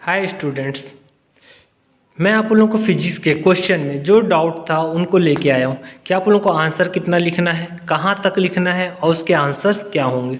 Hi students, मैं आप लोगों को फिजिक्स के क्वेश्चन में जो डाउट था उनको लेके आया हूँ कि आप लोगों को आंसर कितना लिखना है, कहाँ तक लिखना है और उसके आंसर्स क्या होंगे,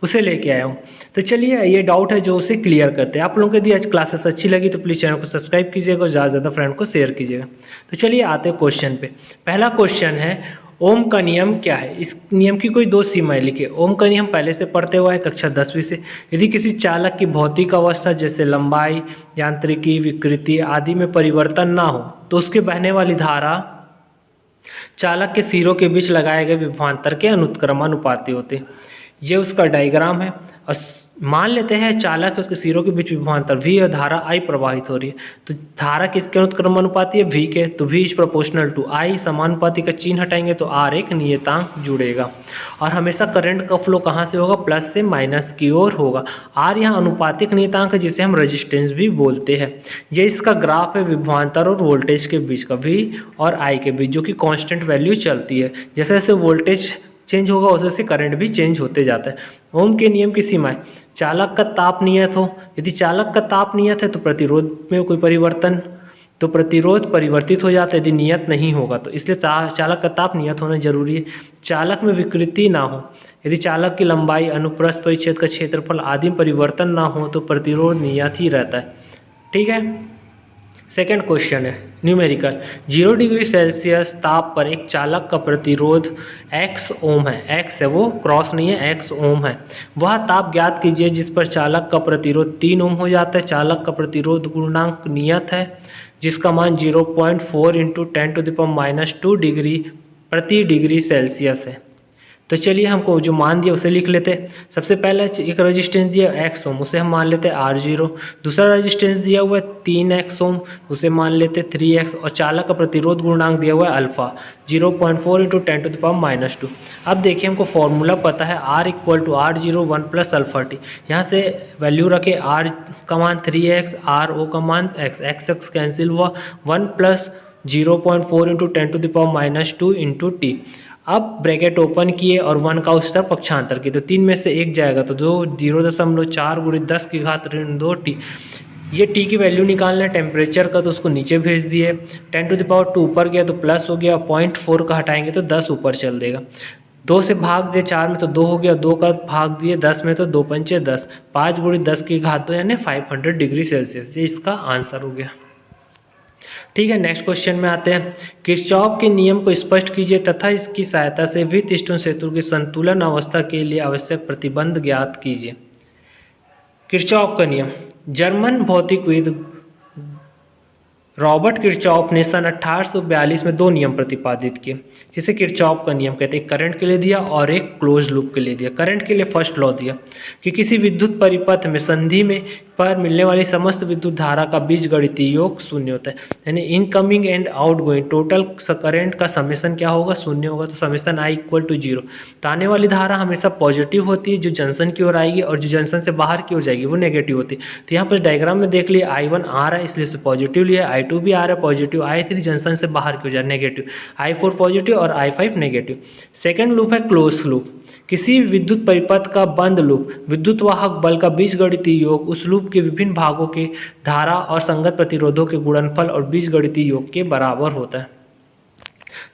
उसे लेके आया हूँ। तो चलिए, ये डाउट है जो उसे क्लियर करते हैं। आप लोगों को यदि आज क्लासेस अच्छी लगी तो प्लीज़ चैनल को सब्सक्राइब कीजिएगा और ज़्यादा से ज़्यादा फ्रेंड को शेयर कीजिएगा। तो चलिए आते हैं क्वेश्चन पे। पहला क्वेश्चन है, ओम का नियम क्या है। इस नियम की कोई दो सीमाएं लिखिए। ओम का नियम पहले से पढ़ते हुआ है कक्षा 10वीं से। यदि किसी चालक की भौतिक अवस्था जैसे लंबाई, यांत्रिकी, विकृति आदि में परिवर्तन ना हो तो उसके बहने वाली धारा चालक के सिरों के बीच लगाए गए विभवांतर के अनुक्रमानुपाती होते हैं। ये उसका डायग्राम है। और मान लेते हैं चालक उसके सिरों के बीच विभवांतर v और धारा I प्रवाहित हो रही है। तो धारा किसके अनुक्रमानुपाती है? v के। तो v is proportional to I। समानुपाती का चिन्ह हटाएंगे तो r एक नियतांक जुड़ेगा। और हमेशा करंट का फ्लो कहाँ से होगा? प्लस से माइनस की ओर होगा। r यहाँ अनुपातिक नियतांक है जिसे हम रेजिस्टेंस भी बोलते हैं। ये इसका ग्राफ है विभवांतर और वोल्टेज के बीच का, v और I के बीच, जो कि कांस्टेंट वैल्यू चलती है। जैसे जैसे वोल्टेज चेंज होगा वैसे वैसे करंट भी चेंज होते जाता है। ओम के नियम की सीमाएं, चालक का ताप नियत हो। यदि चालक का ताप नियत है तो प्रतिरोध में कोई परिवर्तन, तो प्रतिरोध परिवर्तित हो जाता है। यदि नियत नहीं होगा तो इसलिए चालक का ताप नियत होना जरूरी है। चालक में विकृति ना हो। यदि चालक की लंबाई, अनुप्रस्थ परिच्छेद का क्षेत्रफल आदि में परिवर्तन ना हो तो प्रतिरोध नियत ही रहता है। ठीक है। सेकेंड क्वेश्चन है न्यूमेरिकल। 0 डिग्री सेल्सियस ताप पर एक चालक का प्रतिरोध x ओम है। x है, वो क्रॉस नहीं है, x ओम है। वह ताप ज्ञात कीजिए जिस पर चालक का प्रतिरोध 3 ओम हो जाता है। चालक का प्रतिरोध गुणांक नियत है जिसका मान 0.4 इंटू 10⁻² डिग्री प्रति डिग्री सेल्सियस है। तो चलिए हमको जो मान दिया उसे लिख लेते हैं। सबसे पहले एक रेजिस्टेंस दिया x ओम, उसे हम मान लेते हैं R0। दूसरा रेजिस्टेंस दिया हुआ है 3x ओम, उसे मान लेते हैं 3x। और चालक का प्रतिरोध गुणांक दिया हुआ है अल्फा 0.4 इंटू 10⁻²। अब देखिए हमको फॉर्मूला पता है R equal to R0 1 plus alpha T. यहाँ से वैल्यू रखे R का मान 3x, RO का मान x कैंसिल हुआ, 1 प्लस 0.4 इंटू 10⁻² इंटू टी। अब ब्रैकेट ओपन किए और 1 का उस तरफ पक्षांतर किए तो 3 में से 1 जाएगा तो 0.4 × 10 की घात ऋण 2 टी। ये टी की वैल्यू निकालना है टेम्परेचर का, तो उसको नीचे भेज दिए। 10⁻² ऊपर गया तो प्लस हो गया, 0.4 का हटाएंगे तो 10 ऊपर चल देगा। 2 से भाग दिए 4 में तो 2 हो गया, 2 का भाग दिए 10 में तो 2 पंचे 10, 5 × 10 की घात 2 यानी 500 डिग्री सेल्सियस। ये इसका आंसर हो गया। ठीक है, नेक्स्ट क्वेश्चन में आते हैं। किरचॉफ के नियम को स्पष्ट कीजिए तथा इसकी सहायता से व्हीटस्टोन सेतु की संतुलन अवस्था के लिए आवश्यक प्रतिबंध ज्ञात कीजिए। किरचॉफ का नियम, जर्मन भौतिकविद रॉबर्ट किरचॉफ ने सन 1842 में 2 नियम प्रतिपादित किए जिसे किरचॉफ का नियम कहते हैं। करंट के लिए दिया और एक क्लोज लूप के लिए दिया। करंट के लिए फर्स्ट लॉ दिया कि किसी विद्युत परिपथ में संधि में पर मिलने वाली समस्त विद्युत धारा का बीजगणितीय योग शून्य होता है। यानी incoming and outgoing total current का समेशन क्या होगा? शून्य होगा। तो समेशन I इक्वल टू 0। तो आने वाली धारा हमेशा पॉजिटिव होती है जो जंक्शन की ओर आएगी, और जो जंक्शन से बाहर की ओर जाएगी वो नेगेटिव होती है। तो यहाँ पर डायग्राम में देख लिए I1 आ रहा है इसलिए इसे पॉजिटिव लिया, I2 भी आ रहा है पॉजिटिव, I3 जंक्शन से बाहर की ओर जाए नेगेटिव, I4 पॉजिटिव और I5 नेगेटिव। सेकेंड लूप है क्लोज लूप। किसी विद्युत परिपथ का बंद लूप विद्युत वाहक बल का बीजगणितीय योग उस लूप के विभिन्न भागों के धारा और संगत प्रतिरोधों के गुणनफल और बीजगणितीय योग के बराबर होता है।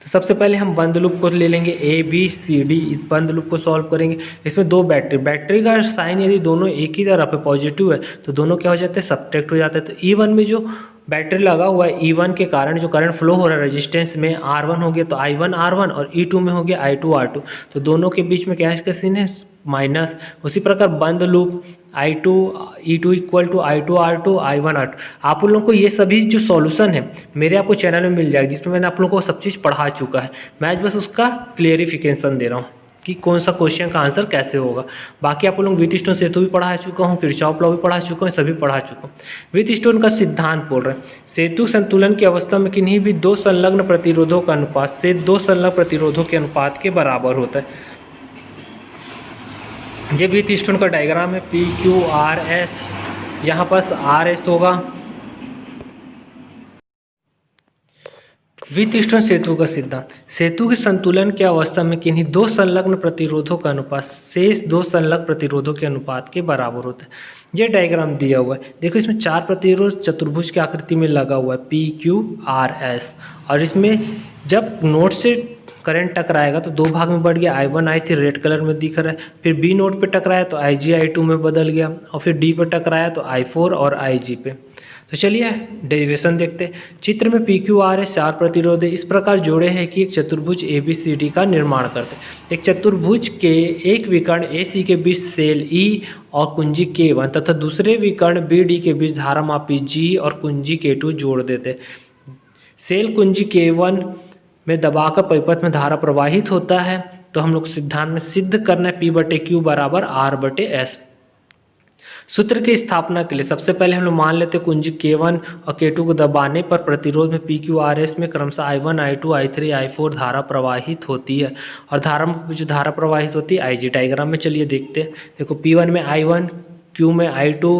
तो सबसे पहले हम बंद लूप को ले लेंगे ABCD। इस बंद लूप को सॉल्व करेंगे। इसमें 2 बैटरी का साइन यदि दोनों एक ही तरफ है पॉजिटिव है तो दोनों क्या हो जाते हैं? सब्ट्रैक्ट हो जाते हैं। तो E1 में जो बैटरी लगा हुआ है E1 के कारण जो करंट फ्लो हो रहा है रेजिस्टेंस में R1 हो गया तो I1 R1, और E2 में हो गया I2 R2। तो दोनों के बीच में क्या है? सीन है माइनस। उसी प्रकार बंद loop E2 equal to I2 R2 I1 R2। आप लोगों को ये सभी जो सॉल्यूशन है मेरे आपको चैनल में मिल जाएगा जिसमें मैंने आप लोगों को सब चीज़ पढ़ा चुका है। मैं आज बस उसका क्लियरिफिकेशन दे रहा हूँ कि कौन सा क्वेश्चन का आंसर कैसे होगा। बाकी आप लोग व्हीटस्टोन सेतु भी पढ़ा चुका हूँ, किरचॉफ लॉ भी पढ़ा चुका हूँ, सभी पढ़ा चुका हूँ। व्हीटस्टोन का सिद्धांत बोल रहे हैं सेतु संतुलन की अवस्था में किन्हीं भी 2 संलग्न प्रतिरोधों का अनुपात से 2 संलग्न प्रतिरोधों के अनुपात के बराबर होता है। ये व्हीटस्टोन का डायग्राम है PQRS। यहाँ पर RS होगा, व्हीटस्टोन सेतु का सिद्धांत। सेतु के संतुलन की अवस्था में किन्हीं दो संलग्न प्रतिरोधों का अनुपात शेष दो संलग्न प्रतिरोधों के अनुपात के बराबर होता है। ये डायग्राम दिया हुआ है, देखो इसमें चार प्रतिरोध चतुर्भुज की आकृति में लगा हुआ है P Q R S, और इसमें जब नोड से करंट टकराएगा तो दो भाग में बढ़ गया, I1 I3 रेड कलर में दिख रहा है, फिर B नोड पे टकराया तो IG I2 में बदल गया, और फिर D पे टकराया तो I4 और IG पे। तो चलिए डेरिवेशन देखते हैं। चित्र में PQRS चार प्रतिरोध इस प्रकार जोड़े हैं कि एक चतुर्भुज ABCD का निर्माण करते हैं। एक चतुर्भुज के एक विकर्ण AC के बीच सेल E और कुंजी K1 तथा दूसरे विकर्ण BD के बीच धारामापी G और कुंजी K2 जोड़ देते हैं। सेल कुंजी K1 में दबाकर परिपथ में धारा प्रवाहित होता है। तो हम लोग सिद्धांत में सिद्ध करना है P/Q बराबर R/S। सूत्र की स्थापना के लिए सबसे पहले हम लोग मान लेते हैं कुंजी K1 और K2 को दबाने पर प्रतिरोध में PQRS में क्रमशः I1 I2 I3 I4 धारा प्रवाहित होती है, और धारा में जो धारा प्रवाहित होती है IG डायग्राम में चलिए देखते हैं। देखो P1 में I1, Q में I2,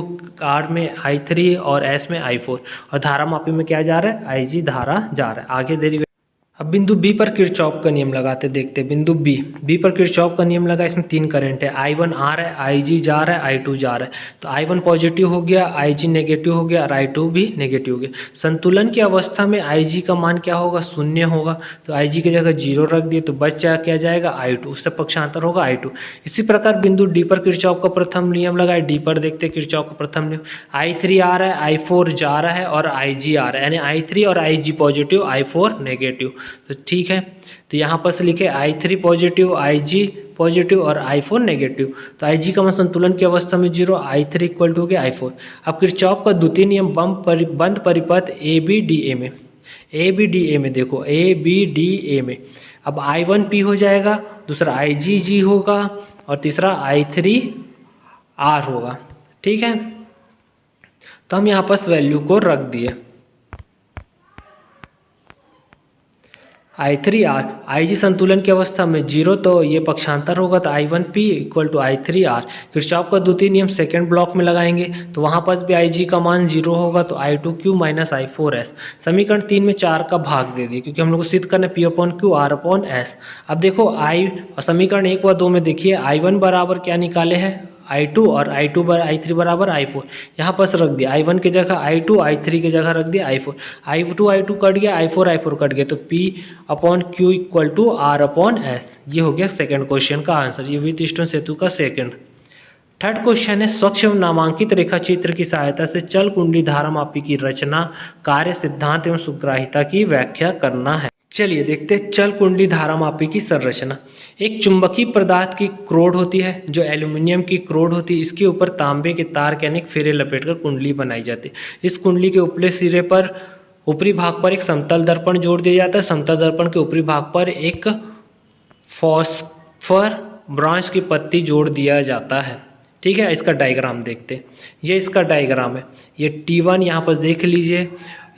R में I3 और S में I4, और धारा मापी में क्या जा रहा है IG धारा जा रहा है। आगे डेरिवेशन। अब बिंदु बी पर किरचॉफ का नियम लगाते देखते हैं। बिंदु बी पर किरचॉफ का नियम लगा, इसमें तीन करंट है, I1 आ रहा है, IG जा रहा है, I2 जा रहा है। तो I1 पॉजिटिव हो गया, IG नेगेटिव हो गया और I2 भी नेगेटिव हो गया। संतुलन की अवस्था में IG का मान क्या होगा, शून्य होगा। तो IG की जगह 0 रख दिए तो बच क्या जाएगा I2, उससे पक्षांतर होगा I2। इसी प्रकार बिंदु डी पर किरचॉफ का प्रथम नियम लगा है। डी पर देखते हैं किरचॉफ का प्रथम नियम, I3 आ रहा है, I4 जा रहा है और IG आ रहा है, यानी I3 और IG पॉजिटिव I4 नेगेटिव। तो ठीक है, तो यहाँ पर से लिखे I3 पॉजिटिव, IG पॉजिटिव और I4 नेगेटिव। तो IG का मान संतुलन की अवस्था में 0, I3 इक्वल टू हो गया I4। अब किरचॉफ का द्वितीय नियम बंद परिपथ ABDA में देखो ABDA में अब I1P हो जाएगा, दूसरा IgG होगा और तीसरा I3R होगा। ठीक है, तो हम यहाँ पर वैल्यू को रख दिए। I3R, IG संतुलन की अवस्था में 0 तो ये पक्षांतर होगा, तो I1P equal to I3R। Kirchhoff का द्वितीय नियम सेकेंड ब्लॉक में लगाएंगे तो वहाँ पर भी IG का मान 0 होगा, तो I2Q माइनस I4S। समीकरण 3 में 4 का भाग दे दिए क्योंकि हम लोग को सिद्ध करना है P/Q R/S। अब देखो और समीकरण 1 व 2 में देखिए I1 बराबर क्या निकाले हैं I2 और I3 बराबर I4। यहाँ पर रख दिया I1 की जगह I2, I3 की जगह रख दिया I4। I2 कट गया, I4 कट गया, तो P/Q इक्वल टू R/S। ये हो गया सेकंड क्वेश्चन का आंसर, ये व्हीटस्टोन सेतु का सेकंड। थर्ड क्वेश्चन है स्वच्छ नामांकित रेखा चित्र की सहायता से चल कुंडली धारामापी की रचना, कार्य, सिद्धांत एवं सुग्राहिता की व्याख्या करना है। चलिए देखते हैं चल कुंडली धारामापी की संरचना। एक चुंबकीय पदार्थ की क्रोड होती है जो एल्यूमिनियम की क्रोड होती है। इसके ऊपर तांबे के तार के अनेक फेरे लपेटकर कुंडली बनाई जाती है। इस कुंडली के ऊपरी सिरे पर ऊपरी भाग पर एक समतल दर्पण जोड़ दिया जाता है। समतल दर्पण के ऊपरी भाग पर एक फॉस्फर ब्रांच की पत्ती जोड़ दिया जाता है। ठीक है, इसका डायग्राम देखते हैं। ये इसका डायग्राम है, ये T1 यहाँ पर देख लीजिए,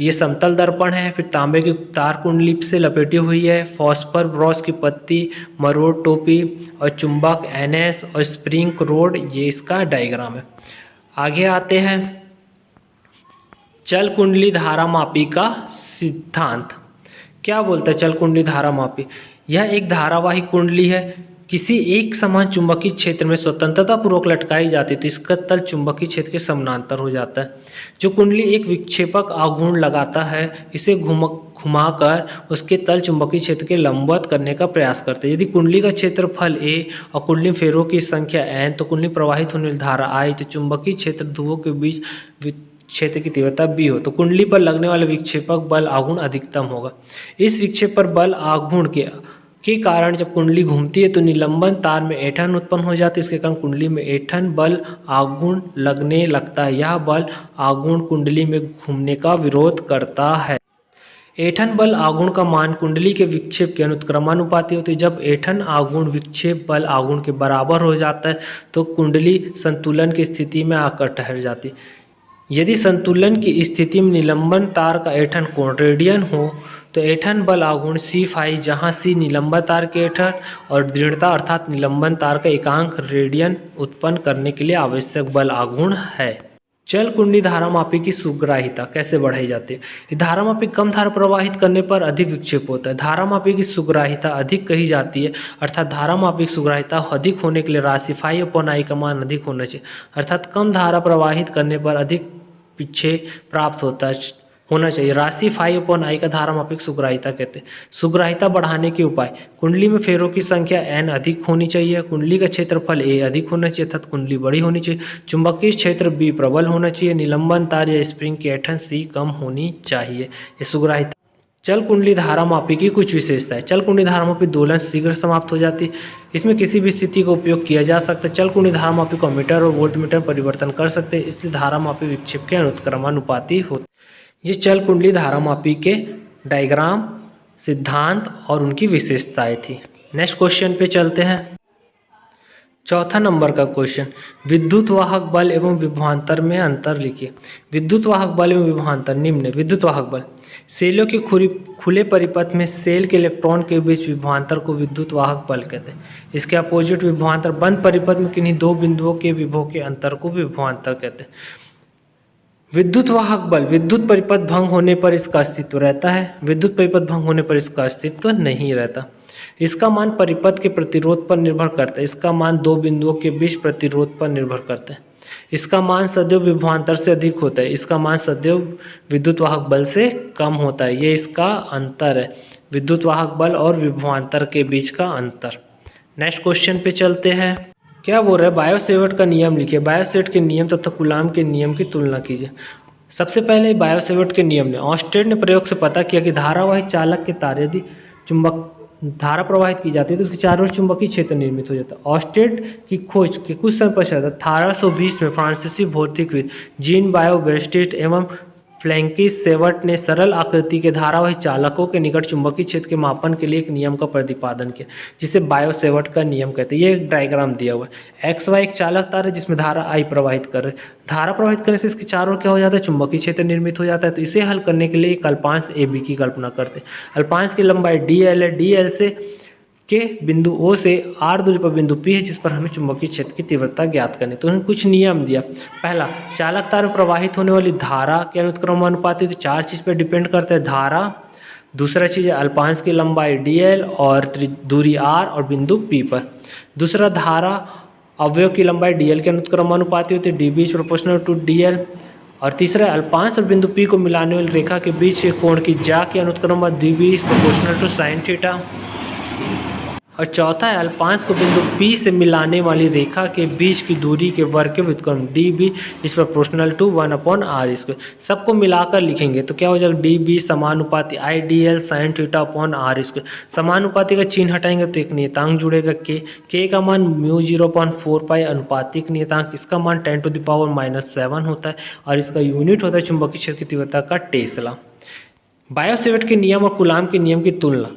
ये समतल दर्पण है, फिर तांबे की तार कुंडली से लपेटी हुई है, फॉस्फर ब्रॉस की पत्ती, मरोड़ टोपी और चुंबक NS और स्प्रिंग रोड, ये इसका डायग्राम है। आगे आते हैं चल कुंडली धारामापी का सिद्धांत। क्या बोलता है चल कुंडली धारामापी? यह एक धारावाही कुंडली है, किसी एक समान चुंबकीय क्षेत्र में स्वतंत्रता पूर्वक लटकाई जाती है तो इसका तल चुंबकीय क्षेत्र के समानांतर हो जाता है। जो कुंडली एक विक्षेपक आघूर्ण लगाता है, इसे घुमाकर उसके तल चुंबकीय क्षेत्र के लंबवत करने का प्रयास करते हैं। यदि कुंडली का क्षेत्रफल A और कुंडली फेरों की संख्या N तो कुंडली प्रवाहित होने वाली धारा I, तो चुंबकीय क्षेत्र ध्रुवों के बीच क्षेत्र की तीव्रता B हो तो कुंडली पर लगने वाले विक्षेपक बल आघूर्ण अधिकतम होगा। इस विक्षेप पर बल आघूर्ण के कारण जब कुंडली घूमती है तो निलंबन तार में ऐंठन उत्पन्न हो जाती है। इसके कारण कुंडली में ऐंठन बल आघूर्ण लगने लगता है। यह बल आघूर्ण कुंडली में घूमने का विरोध करता है। ऐंठन बल आघूर्ण का मान कुंडली के विक्षेप के अनुक्रमानुपाती होती है। जब ऐंठन आघूर्ण विक्षेप बल आघूर्ण के बराबर हो जाता है तो कुंडली संतुलन की स्थिति में आकर ठहर जाती है। यदि संतुलन की स्थिति में निलंबन तार का ऐंठन कोण रेडियन हो तो ऐंठन बल आघूर्ण C∅, जहाँ C निलंबन तार के ऐंठन और दृढ़ता अर्थात निलंबन तार का एकांक रेडियन उत्पन्न करने के लिए आवश्यक बल आघूर्ण है। चल कुंडली धारामापी की सुग्राहिता कैसे बढ़ाई जाती है। धारामापी कम धारा प्रवाहित करने पर अधिक विक्षेप होता है। धारामापी की सुग्राहिता अधिक कही जाती है, अर्थात धारामापी की सुग्राहिता अधिक होने के लिए राशि φ/I का मान अधिक होना चाहिए, अर्थात कम धारा प्रवाहित करने पर अधिक पीछे प्राप्त होना चाहिए। राशि φ/I का धारामापिक सुग्राहिता कहते हैं। सुग्राहिता बढ़ाने के उपाय, कुंडली में फेरों की संख्या n अधिक होनी चाहिए, कुंडली का क्षेत्रफल a अधिक होना चाहिए अर्थात कुंडली बड़ी होनी चाहिए, चुंबकीय क्षेत्र b प्रबल होना चाहिए, निलंबन तार या स्प्रिंग की ऐंठन c कम होनी चाहिए। ये सुग्राहिता। चल कुंडली धारामापी की कुछ विशेषताएं। चल कुंडली धारामापी दोलन शीघ्र समाप्त हो जाती है, इसमें किसी भी स्थिति का उपयोग किया जा सकता है। चल कुंडली धारामापी को मीटर और वोल्टमीटर परिवर्तन कर सकते हैं, इसलिए धारामापी विक्षेप के अनुत्क्रमानुपाती होते। ये चल कुंडली धारामापी के डायग्राम, सिद्धांत और उनकी विशेषताएं थी। नेक्स्ट क्वेश्चन पे चलते हैं। चौथा नंबर का क्वेश्चन, विद्युत वाहक बल एवं विभवांतर में अंतर लिखिए। विद्युत वाहक बल एवं विभवांतर निम्न। विद्युत वाहक बल, सेलों के खुले परिपथ में सेल के इलेक्ट्रॉन के बीच विभवांतर को विद्युत वाहक बल कहते हैं। इसके अपोजिट विभवांतर, बंद परिपथ में किन्हीं दो बिंदुओं के विभव के अंतर को विभवांतर कहते हैं। विद्युत वाहक बल, विद्युत परिपथ भंग होने पर इसका अस्तित्व रहता है, विद्युत परिपथ भंग होने पर इसका अस्तित्व नहीं रहता। इसका मान परिपथ के प्रतिरोध पर निर्भर करता है, इसका मान दो बिंदुओं के बीच प्रतिरोध पर निर्भर करता है। इसका मान सदैव विभवांतर से अधिक होता है, इसका मान सदैव विद्युत वाहक बल से कम होता है। ये इसका अंतर है, विद्युत वाहक बल और विभवांतर के बीच का अंतर। नेक्स्ट क्वेश्चन पे चलते हैं। क्या बोल रहा है, बायो-सेवर्ट का नियम लिखिए। बायो-सेवर्ट के नियम तथा कूलाम के नियम की तुलना कीजिए। सबसे पहले बायो-सेवर्ट के नियम ने, ऑस्टेड ने प्रयोग से पता किया कि धारावाही चालक के तार यदि चुंबक धारा प्रवाहित की जाती है तो उसके चारों ओर चुंबकीय क्षेत्र निर्मित हो जाता है। ऑस्टेड की खोज के कुछ समय पश्चात 1820 में फ्रांसीसी भौतिकविद जीन बायो-बेस्टिट एवं फ्रैंकिस सेवर्ट ने सरल आकृति के धारावाही चालकों के निकट चुंबकीय क्षेत्र के मापन के लिए एक नियम का प्रतिपादन किया, जिसे बायो-सेवर्ट का नियम कहते हैं। ये एक डायग्राम दिया हुआ है। XY एक चालक तार है जिसमें धारा I प्रवाहित कर रहे। धारा प्रवाहित करने से इसके चारों क्या हो जाता है, चुंबकीय क्षेत्र निर्मित हो जाता है। तो इसे हल करने के लिए एक अल्पांश AB की कल्पना करते हैं। अल्पांश की लंबाई DL है, DL से के बिंदु O से R दूरी पर बिंदु P है जिस पर हमें चुंबकीय क्षेत्र की तीव्रता ज्ञात करनी। तो उन्होंने कुछ नियम दिया। पहला, चालक तार में प्रवाहित होने वाली धारा के अनुक्रमानुपाती, तो चार चीज़ पर डिपेंड करता है, धारा, दूसरा चीज़ है अल्पांश की लंबाई DL और दूरी R और बिंदु P पर। दूसरा, धारा अवयव की लंबाई DL के अनुक्रमानुपाती होती है, DB is proportional to DL। और तीसरा, अल्पांश और बिंदु P को मिलाने वाली रेखा के बीच के कोण की ज्या के अनुक्रम DB is proportional to sin theta. और चौथा है, अल्पांश को बिंदु P से मिलाने वाली रेखा के बीच की दूरी के वर्ग के व्युत्क्रम DB is proportional to 1/r²। सबको मिलाकर लिखेंगे तो क्या हो जाएगा, DB समानुपाती IDL sin θ/r²। समानुपाती का चिन्ह हटाएंगे तो एक नियतांक जुड़ेगा K का मान μ0.4π अनुपातिक नियतांक, इसका मान 10⁻⁻7 होता है और इसका यूनिट होता है चुंबकीय क्षेत्र की तीव्रता का टेस्ला। बायो-सेवर्ट के नियम और कूलाम के नियम की तुलना।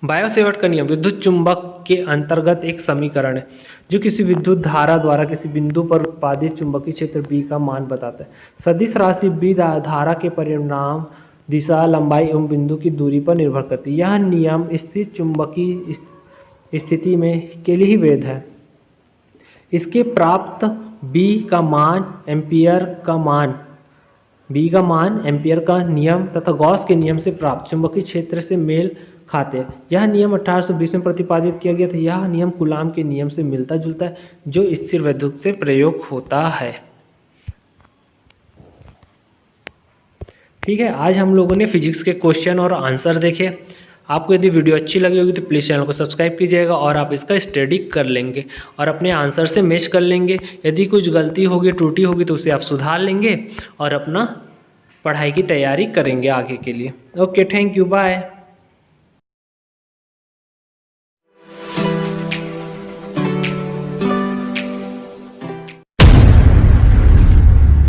बायो-सेवर्ट का नियम विद्युत चुंबक के अंतर्गत एक समीकरण है जो किसी विद्युत धारा द्वारा किसी बिंदु पर उत्पादित चुंबकीय क्षेत्र B का मान बताता है। सदिश राशि B धारा के परिणाम, दिशा, लंबाई एवं बिंदु की दूरी पर निर्भर करती है। यह नियम स्थिर चुंबकीय स्थिति में के लिए ही वैध है। इसके प्राप्त B का मान एम्पियर का नियम तथा गॉस के नियम से प्राप्त चुंबकीय क्षेत्र से मेल खाते हैं। यह नियम 1820 में प्रतिपादित किया गया था। यह नियम कूलाम के नियम से मिलता जुलता है जो स्थिर वैद्युत से प्रयोग होता है। ठीक है, आज हम लोगों ने फिजिक्स के क्वेश्चन और आंसर देखे। आपको यदि वीडियो अच्छी लगी होगी तो प्लीज़ चैनल को सब्सक्राइब कीजिएगा और आप इसका स्टडी कर लेंगे और अपने आंसर से मैच कर लेंगे। यदि कुछ गलती होगी, त्रुटि होगी तो उसे आप सुधार लेंगे और अपना पढ़ाई की तैयारी करेंगे आगे के लिए। Okay, thank you, bye.